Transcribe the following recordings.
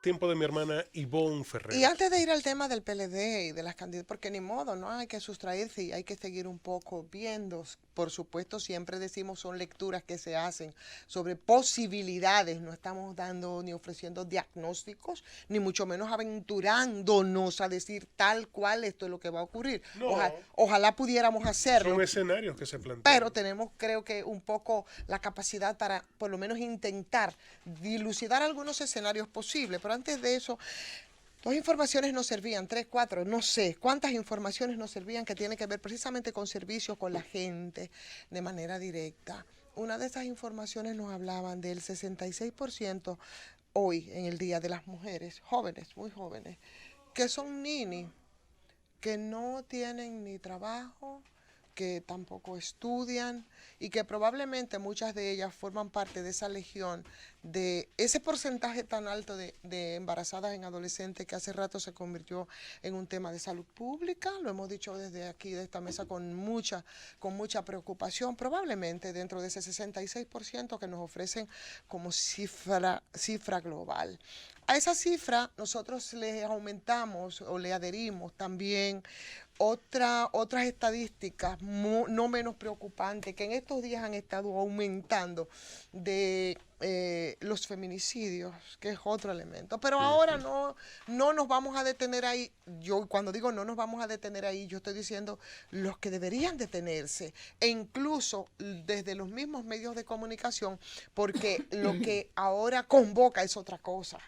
tiempo de mi hermana Ivonne Y Ferrer. antes de ir al tema del PLD y de las candidaturas, porque ni modo, no hay que sustraerse y hay que seguir un poco viendo. Por supuesto, siempre decimos son lecturas que se hacen sobre posibilidades. No estamos dando ni ofreciendo diagnósticos, ni mucho menos aventurándonos a decir tal cual esto es lo que va a ocurrir. No, Ojalá pudiéramos son hacerlo, escenarios que se pero plantean. tenemos creo que un poco la capacidad para por lo menos intentar dilucidar algunos escenarios posibles. Pero antes de eso, dos informaciones nos servían, tres, cuatro, no sé cuántas informaciones nos servían que tienen que ver precisamente con servicios, con la gente, de manera directa. Una de esas informaciones nos hablaban del 66% hoy, en el Día de las Mujeres, jóvenes, muy jóvenes, que son ninis, que no tienen ni trabajo, que tampoco estudian y que probablemente muchas de ellas forman parte de esa legión, de ese porcentaje tan alto de embarazadas en adolescentes que hace rato se convirtió en un tema de salud pública. Lo hemos dicho desde aquí, de esta mesa, con mucha preocupación. Probablemente dentro de ese 66% que nos ofrecen como cifra global. A esa cifra nosotros le aumentamos o le adherimos también otras estadísticas no menos preocupantes que en estos días han estado aumentando de los feminicidios, que es otro elemento. Pero ahora Ujú. no nos vamos a detener ahí. Yo cuando digo no nos vamos a detener ahí, yo estoy diciendo los que deberían detenerse, e incluso desde los mismos medios de comunicación, porque lo que ahora convoca es otra cosa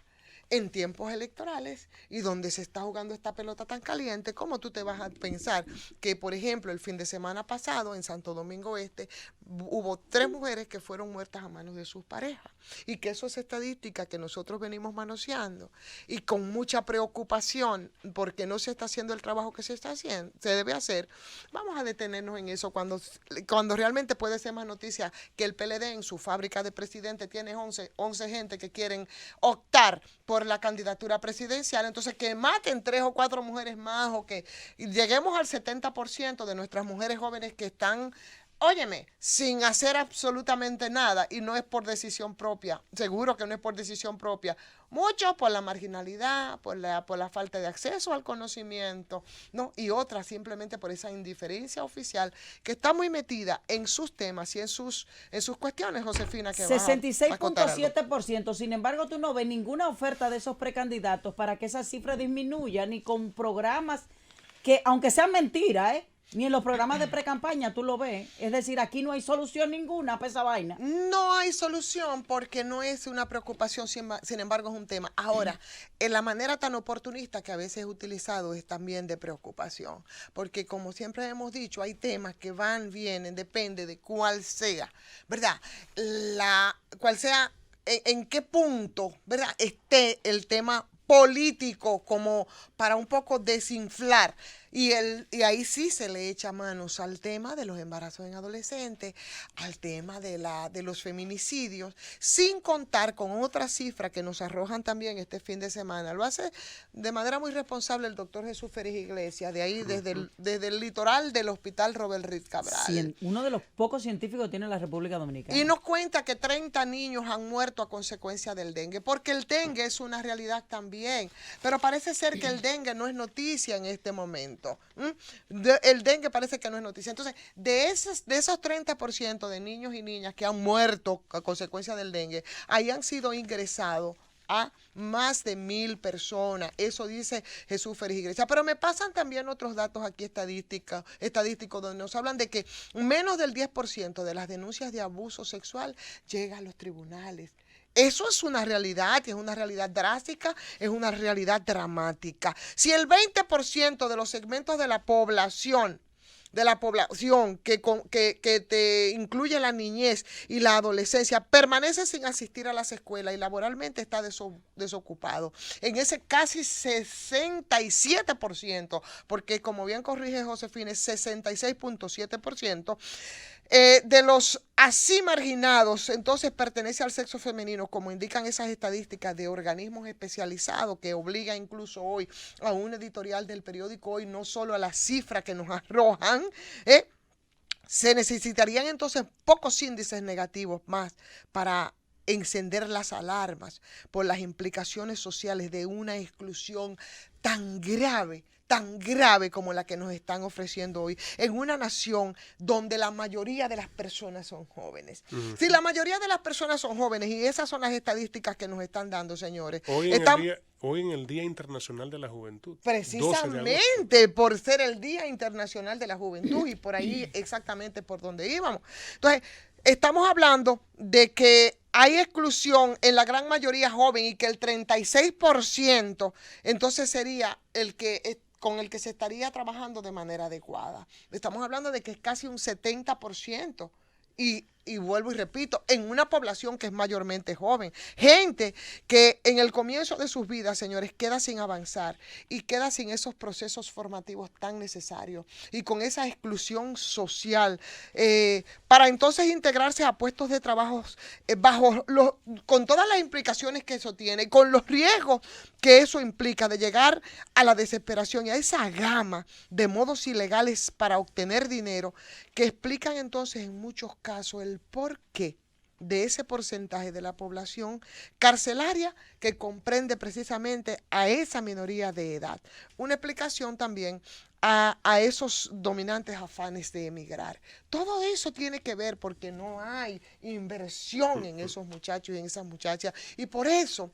en tiempos electorales y donde se está jugando esta pelota tan caliente. ¿Cómo tú te vas a pensar que, por ejemplo, el fin de semana pasado en Santo Domingo Este hubo 3 mujeres que fueron muertas a manos de sus parejas? Y que eso es estadística que nosotros venimos manoseando y con mucha preocupación porque no se está haciendo el trabajo que se está haciendo, se debe hacer. Vamos a detenernos en eso cuando realmente puede ser más noticia que el PLD en su fábrica de presidente tiene 11 gente que quieren optar por la candidatura presidencial. Entonces, que maten 3 o 4 mujeres más o que lleguemos al 70% de nuestras mujeres jóvenes que están, óyeme, sin hacer absolutamente nada, y no es por decisión propia, seguro que no es por decisión propia, muchos por la marginalidad, por la falta de acceso al conocimiento, ¿no? Y otras simplemente por esa indiferencia oficial que está muy metida en sus temas y en sus cuestiones. Josefina, que vas sesenta y a seis acotar punto algo. siete por ciento Sin embargo, tú no ves ninguna oferta de esos precandidatos para que esa cifra disminuya, ni con programas que, aunque sean mentiras, ni en los programas de precampaña tú lo ves. Es decir, aquí no hay solución ninguna para esa vaina. No hay solución porque no es una preocupación, sin embargo es un tema. Ahora, en la manera tan oportunista que a veces es utilizado es también de preocupación, porque como siempre hemos dicho, hay temas que van, vienen, depende de cuál sea, ¿verdad? Cuál sea, en qué punto, ¿verdad? Esté el tema político como para un poco desinflar. Y ahí sí se le echa manos al tema de los embarazos en adolescentes, al tema de los feminicidios, sin contar con otra cifra que nos arrojan también este fin de semana. Lo hace de manera muy responsable el doctor Jesús Férez Iglesias, de ahí Ujú. desde el litoral del hospital Robert Reed Cabral. Uno de los pocos científicos que tiene la República Y Dominicana. nos cuenta que 30 niños han muerto a consecuencia del dengue, porque el dengue es una realidad también. Pero parece ser que el dengue no es noticia en este momento. El dengue parece que no es noticia. Entonces, de esos 30% de niños y niñas que han muerto a consecuencia del dengue, ahí han sido ingresados a más de 1.000 personas. Eso dice Jesús Férez Iglesias. Pero me pasan también otros datos aquí estadísticos donde nos hablan de que menos del 10% de las denuncias de abuso sexual llega a los tribunales. Eso es una realidad, y es una realidad drástica, es una realidad dramática. Si el 20% de los segmentos de la población que te incluye la niñez y la adolescencia, permanece sin asistir a las escuelas y laboralmente está desocupado. En ese casi 67%, porque como bien corrige Josefina, es 66.7%, de los así marginados, entonces pertenece al sexo femenino, como indican esas estadísticas de organismos especializados que obliga incluso hoy a un editorial del periódico Hoy, no solo a las cifras que nos arrojan, se necesitarían entonces pocos índices negativos más para encender las alarmas por las implicaciones sociales de una exclusión tan grave como la que nos están ofreciendo hoy, en una nación donde la mayoría de las personas son jóvenes. Si la mayoría de las personas son jóvenes, y esas son las estadísticas que nos están dando, señores. Hoy en el Día Internacional de la Juventud. 12 de agosto. Precisamente por ser el Día Internacional de la Juventud y por ahí exactamente por donde íbamos. Entonces, estamos hablando de que hay exclusión en la gran mayoría joven y que el 36% entonces sería el que con el que se estaría trabajando de manera adecuada. Estamos hablando de que es casi un 70%. Y vuelvo y repito, en una población que es mayormente joven. Gente que en el comienzo de sus vidas, señores, queda sin avanzar y queda sin esos procesos formativos tan necesarios y con esa exclusión social para entonces integrarse a puestos de trabajo con todas las implicaciones que eso tiene, con los riesgos que eso implica de llegar a la desesperación y a esa gama de modos ilegales para obtener dinero que explican entonces en muchos casos el porqué de ese porcentaje de la población carcelaria que comprende precisamente a esa minoría de edad. Una explicación también a esos dominantes afanes de emigrar. Todo eso tiene que ver porque no hay inversión en esos muchachos y en esas muchachas y por eso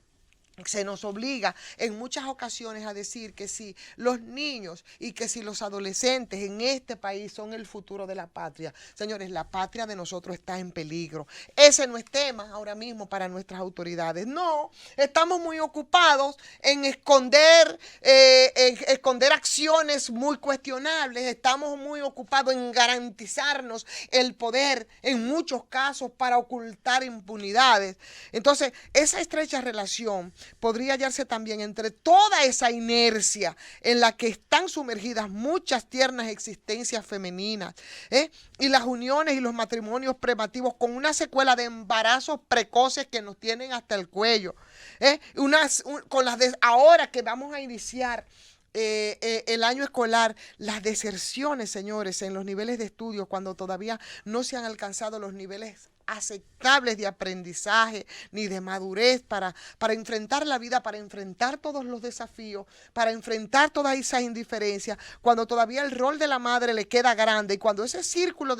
se nos obliga en muchas ocasiones a decir que si los niños y que si los adolescentes en este país son el futuro de la patria, señores, la patria de nosotros está en peligro. Ese no es tema ahora mismo para nuestras autoridades. No, estamos muy ocupados en esconder acciones muy cuestionables. Estamos muy ocupados en garantizarnos el poder en muchos casos para ocultar impunidades. Entonces, esa estrecha relación podría hallarse también entre toda esa inercia en la que están sumergidas muchas tiernas existencias femeninas, y las uniones y los matrimonios premativos con una secuela de embarazos precoces que nos tienen hasta el cuello, ahora que vamos a iniciar el año escolar, las deserciones, señores, en los niveles de estudio cuando todavía no se han alcanzado los niveles aceptables de aprendizaje ni de madurez para enfrentar la vida, para enfrentar todos los desafíos, para enfrentar todas esas indiferencias, cuando todavía el rol de la madre le queda grande y cuando ese círculo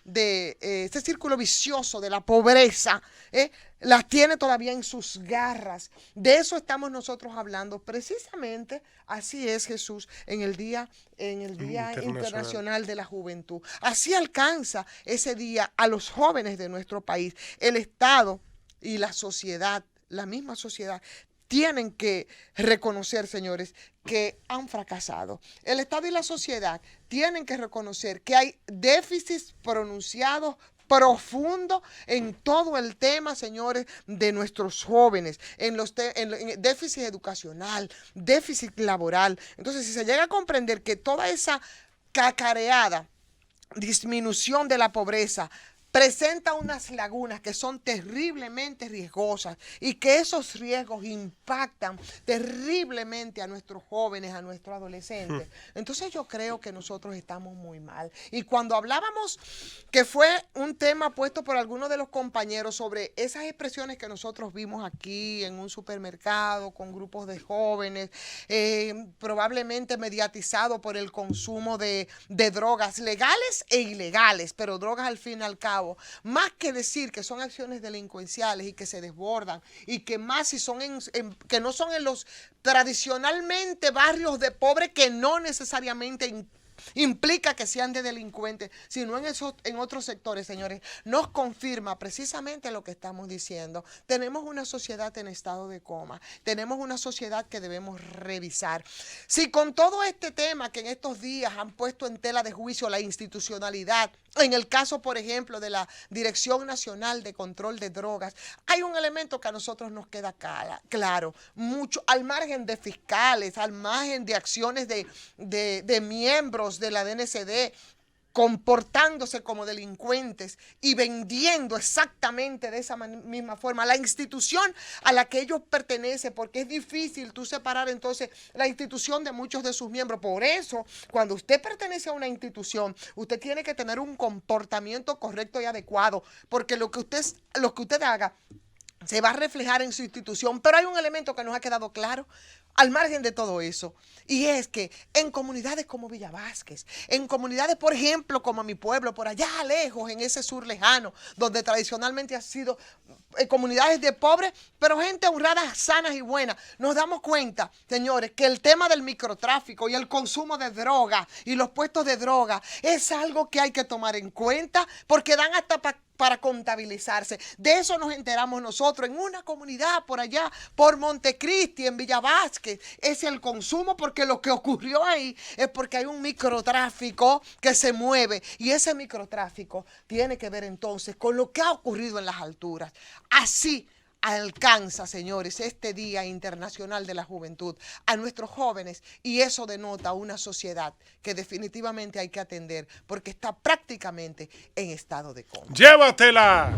ese círculo vicioso de la pobreza las tiene todavía en sus garras. De eso estamos nosotros hablando precisamente. Así es, Jesús, en el Día Internacional de la Juventud. Así alcanza ese día a los jóvenes de nuestro país. El Estado y la sociedad, la misma sociedad, tienen que reconocer, señores, que han fracasado. El Estado y la sociedad tienen que reconocer que hay déficits pronunciados profundo en todo el tema, señores, de nuestros jóvenes, en déficit educacional, déficit laboral. Entonces, si se llega a comprender que toda esa cacareada disminución de la pobreza presenta unas lagunas que son terriblemente riesgosas y que esos riesgos impactan terriblemente a nuestros jóvenes, a nuestros adolescentes. Entonces yo creo que nosotros estamos muy mal. Y cuando hablábamos, que fue un tema puesto por algunos de los compañeros sobre esas expresiones que nosotros vimos aquí en un supermercado con grupos de jóvenes, probablemente mediatizado por el consumo de drogas legales e ilegales, pero drogas al fin y al cabo, más que decir que son acciones delincuenciales y que se desbordan y que más si son que no son en los tradicionalmente barrios de pobres que no necesariamente implica que sean de delincuentes, sino en otros sectores, señores, nos confirma precisamente lo que estamos diciendo. Tenemos una sociedad en estado de coma, tenemos una sociedad que debemos revisar. Si con todo este tema que en estos días han puesto en tela de juicio la institucionalidad, en el caso, por ejemplo, de la Dirección Nacional de Control de Drogas, hay un elemento que a nosotros nos queda claro, mucho, al margen de fiscales, al margen de acciones de miembros de la DNCD, comportándose como delincuentes y vendiendo exactamente de esa misma forma la institución a la que ellos pertenecen, porque es difícil tú separar entonces la institución de muchos de sus miembros. Por eso, cuando usted pertenece a una institución, usted tiene que tener un comportamiento correcto y adecuado, porque lo que usted haga se va a reflejar en su institución. Pero hay un elemento que nos ha quedado claro al margen de todo eso, y es que en comunidades como Villa Vázquez, en comunidades, por ejemplo, como mi pueblo, por allá lejos, en ese sur lejano, donde tradicionalmente ha sido comunidades de pobres, pero gente honrada, sanas y buenas, nos damos cuenta, señores, que el tema del microtráfico y el consumo de droga y los puestos de droga es algo que hay que tomar en cuenta, porque dan hasta para contabilizarse. De eso nos enteramos nosotros en una comunidad por allá, por Montecristi, en Villa Vázquez. Es el consumo, porque lo que ocurrió ahí es porque hay un microtráfico que se mueve, y ese microtráfico tiene que ver entonces con lo que ha ocurrido en las alturas. Así alcanza, señores, este Día Internacional de la Juventud a nuestros jóvenes, y eso denota una sociedad que definitivamente hay que atender porque está prácticamente en estado de coma. ¡Llévatela!